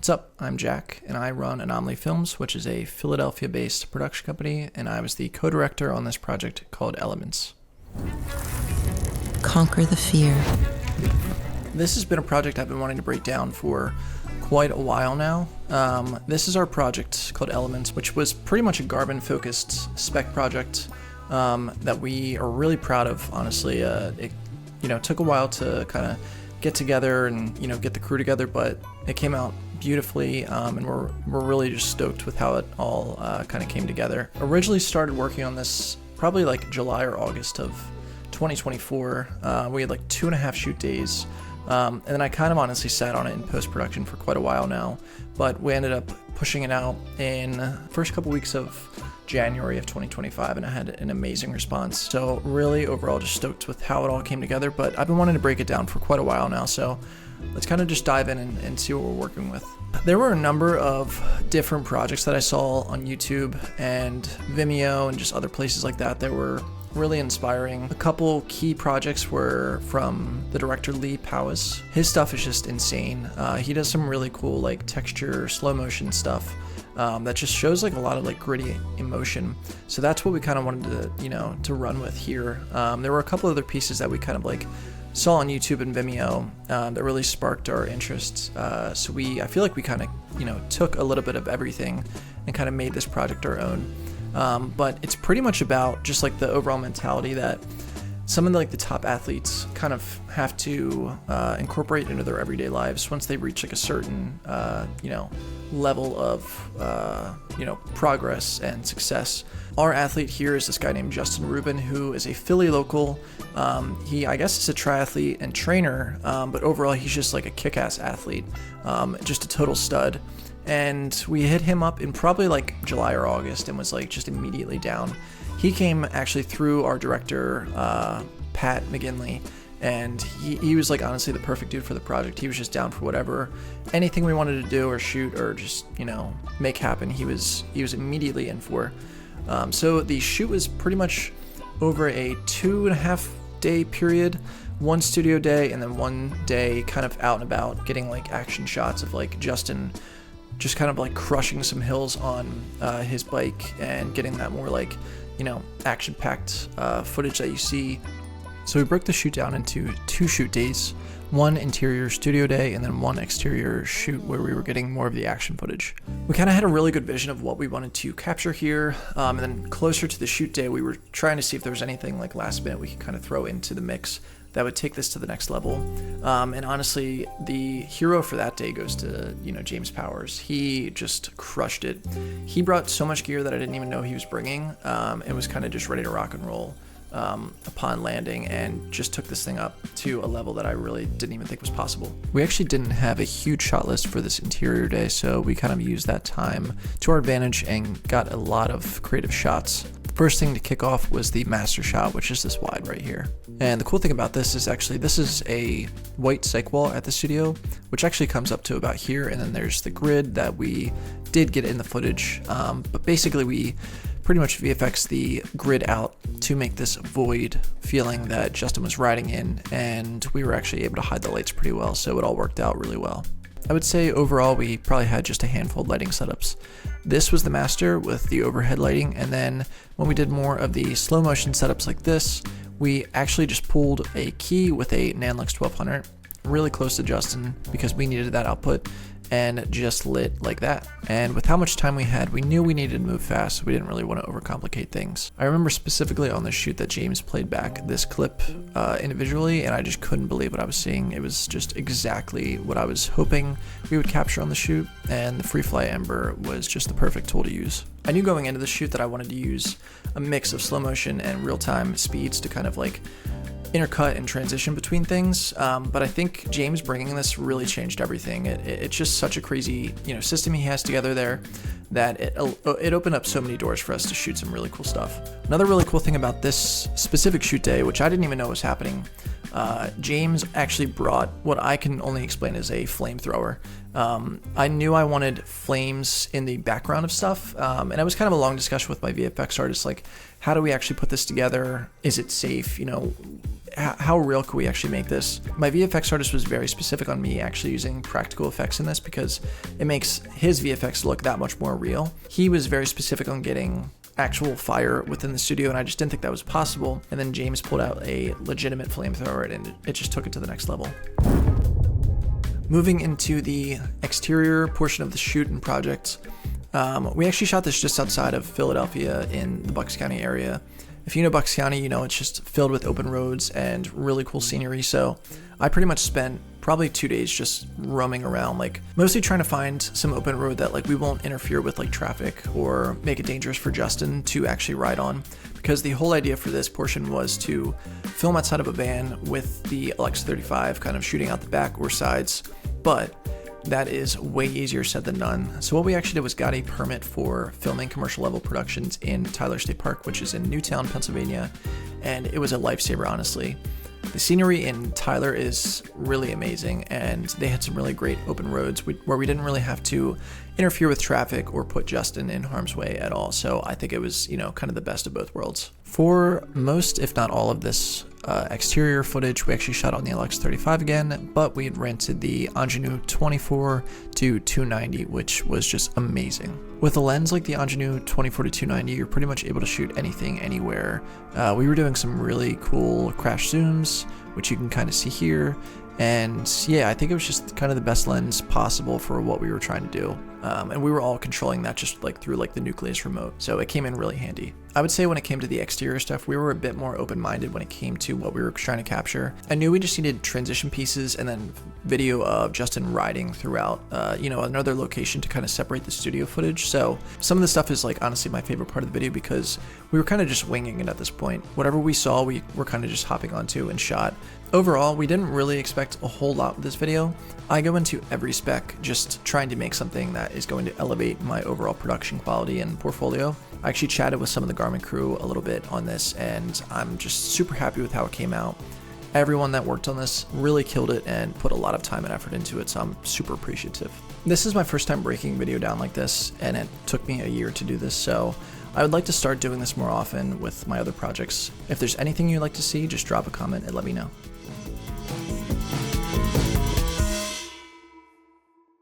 What's up? I'm Jack, and I run Anomaly Films, which is a Philadelphia-based production company, and I was the co-director on this project called Elements. Conquer the fear. This has been a project I've been wanting to break down for quite a while now. This is our project called Elements, which was pretty much a Garmin-focused spec project that we are really proud of, honestly. It took a while to kind of get together and get the crew together, but it came out beautifully, and we're really just stoked with how it all kind of came together. Originally started working on this probably like July or August of 2024. We had like 2.5 shoot days, and then I kind of honestly sat on it in post-production for quite a while now, but we ended up pushing it out in the first couple weeks of January of 2025, and I had an amazing response. So really overall just stoked with how it all came together, but I've been wanting to break it down for quite a while now, so let's kind of just dive in and see what we're working with. There were a number of different projects that I saw on YouTube and Vimeo and just other places like that that were really inspiring. A couple key projects were from the director Lee Powis. His stuff is just insane. He does some really cool like texture, slow motion stuff that just shows like a lot of like gritty emotion. So that's what we kind of wanted to, to run with here. There were a couple other pieces that we kind of like saw on YouTube and Vimeo that really sparked our interests. So I feel like we kind of, took a little bit of everything and kind of made this project our own. But it's pretty much about just like the overall mentality that some of the top athletes kind of have to incorporate into their everyday lives once they reach like a certain, level of, progress and success. Our athlete here is this guy named Justin Rubin, who is a Philly local. I guess is a triathlete and trainer, but overall he's just like a kick-ass athlete, just a total stud. And we hit him up in probably like July or August and was like just immediately down. He came actually through our director, Pat McGinley, and he was like honestly the perfect dude for the project. He was just down for whatever, anything we wanted to do or shoot or just, make happen. He was immediately in for. So the shoot was pretty much over a 2.5 day period, 1 studio day, and then 1 day kind of out and about getting like action shots of like Justin just kind of like crushing some hills on his bike and getting that more like, action-packed footage that you see. So we broke the shoot down into 2 shoot days, 1 interior studio day and then 1 exterior shoot where we were getting more of the action footage. We kind of had a really good vision of what we wanted to capture here, and then closer to the shoot day we were trying to see if there was anything like last minute we could kind of throw into the mix that would take this to the next level. And honestly, the hero for that day goes to, James Powers. He just crushed it. He brought so much gear that I didn't even know he was bringing, and was kind of just ready to rock and roll upon landing, and just took this thing up to a level that I really didn't even think was possible. We actually didn't have a huge shot list for this interior day, so we kind of used that time to our advantage and got a lot of creative shots. First thing to kick off was the master shot, which is this wide right here. And the cool thing about this is actually this is a white cyc wall at the studio, which actually comes up to about here, and then there's the grid that we did get in the footage, but basically we pretty much VFX the grid out to make this void feeling that Justin was riding in, and we were actually able to hide the lights pretty well, so it all worked out really well. I would say overall we probably had just a handful of lighting setups. This was the master with the overhead lighting, and then when we did more of the slow motion setups like this, we actually just pulled a key with a Nanlux 1200 really close to Justin because we needed that output, and just lit like that. And with how much time we had, we knew we needed to move fast, so we didn't really want to overcomplicate things. I remember specifically on the shoot that James played back this clip individually, and I just couldn't believe what I was seeing. It was just exactly what I was hoping we would capture on the shoot, and the Freefly Ember was just the perfect tool to use. I knew going into the shoot that I wanted to use a mix of slow motion and real-time speeds to kind of like intercut and transition between things, but I think James bringing this really changed everything. It's just such a crazy system he has together there that it opened up so many doors for us to shoot some really cool stuff. Another really cool thing about this specific shoot day, which I didn't even know was happening, James actually brought what I can only explain as a flamethrower. I knew I wanted flames in the background of stuff, and it was kind of a long discussion with my VFX artist, like, how do we actually put this together? Is it safe? how real could we actually make this? My VFX artist was very specific on me actually using practical effects in this because it makes his VFX look that much more real. He was very specific on getting actual fire within the studio, and I just didn't think that was possible. And then James pulled out a legitimate flamethrower, and it just took it to the next level. Moving into the exterior portion of the shoot and project, we actually shot this just outside of Philadelphia in the Bucks County area. If you know Bucks County, you know it's just filled with open roads and really cool scenery, so I pretty much spent probably 2 days just roaming around, like mostly trying to find some open road that like we won't interfere with like traffic or make it dangerous for Justin to actually ride on, because the whole idea for this portion was to film outside of a van with the LX35 kind of shooting out the back or sides, but that is way easier said than done. So what we actually did was got a permit for filming commercial level productions in Tyler State Park, which is in Newtown, Pennsylvania, and it was a lifesaver, honestly. The scenery in Tyler is really amazing, and they had some really great open roads where we didn't really have to interfere with traffic or put Justin in harm's way at all. So I think it was, you know, kind of the best of both worlds. For most, if not all of this exterior footage, we actually shot on the LX35 again, but we had rented the Ingenue 24 to 290, which was just amazing. With a lens like the Ingenue 24 to 290, you're pretty much able to shoot anything, anywhere. We were doing some really cool crash zooms, which you can kind of see here. And yeah, I think it was just kind of the best lens possible for what we were trying to do. And we were all controlling that just like through like the Nucleus remote. So it came in really handy. I would say when it came to the exterior stuff, we were a bit more open-minded when it came to what we were trying to capture. I knew we just needed transition pieces and then video of Justin riding throughout, another location to kind of separate the studio footage. So some of the stuff is like honestly my favorite part of the video because we were kind of just winging it at this point. Whatever we saw, we were kind of just hopping onto and shot. Overall, we didn't really expect a whole lot with this video. I go into every spec just trying to make something that is going to elevate my overall production quality and portfolio. I actually chatted with some of the Garmin crew a little bit on this, and I'm just super happy with how it came out. Everyone that worked on this really killed it and put a lot of time and effort into it, so I'm super appreciative. This is my first time breaking video down like this, and it took me a year to do this, so I would like to start doing this more often with my other projects. If there's anything you'd like to see, just drop a comment and let me know.